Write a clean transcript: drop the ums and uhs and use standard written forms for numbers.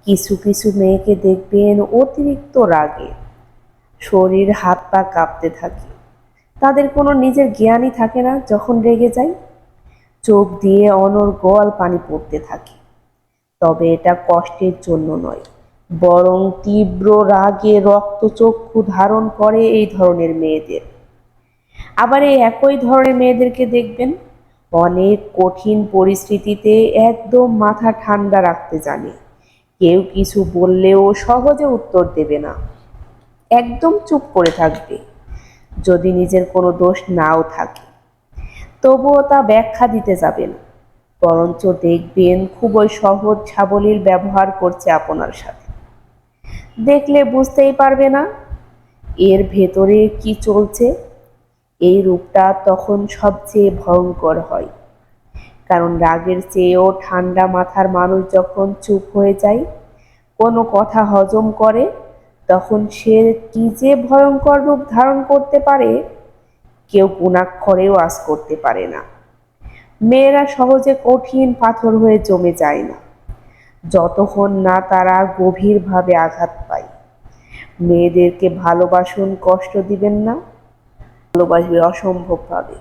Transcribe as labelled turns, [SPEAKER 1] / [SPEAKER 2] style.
[SPEAKER 1] কিছু কিছু মেয়েকে দেখবেন অতিরিক্ত রাগে শরীর হাত পা কাঁপতে থাকে, তাদের কোনো নিজের জ্ঞানই থাকে না। যখন রেগে যায় চোখ দিয়ে অনর্গল পানি পড়তে থাকে। তবে এটা কষ্টের জন্য নয়, বরং তীব্র রাগে রক্তচক্ষু ধারণ করে এই ধরনের মেয়েদের। আবার এই একই ধরনের মেয়েদেরকে দেখবেন অনেক কঠিন পরিস্থিতিতে একদম মাথা ঠান্ডা রাখতে জানে। কেউ কিছু বললেও সহজে উত্তর দেবে না, একদম চুপ করে থাকবে। যদি নিজের কোনো দোষ নাও থাকে তবুও তা ব্যাখ্যা দিতে যাবে না, বরঞ্চ দেখবেন খুবই সহজ সাবলীল ব্যবহার করছে আপনার সাথে। দেখলে বুঝতেই পারবে না এর ভেতরে কি চলছে। এই রূপটা তখন সবচেয়ে ভয়ঙ্কর হয়, কারণ রাগের চেয়েও ঠান্ডা মাথার মানুষ যখন চুপ হয়ে যায়, কোনো কথা হজম করে, তখন সে কি যে ভয়ঙ্কর রূপ ধারণ করতে পারে কেউ গুণাক্ষরেও আঁচ করতে পারে না। মেয়েরা সহজে কঠিন পাথর হয়ে জমে যায় না যতক্ষণ না তারা গভীরভাবে আঘাত পায়। মেয়েদেরকে ভালোবাসুন, কষ্ট দিবেন না, ভালোবাসবে অসম্ভবভাবে।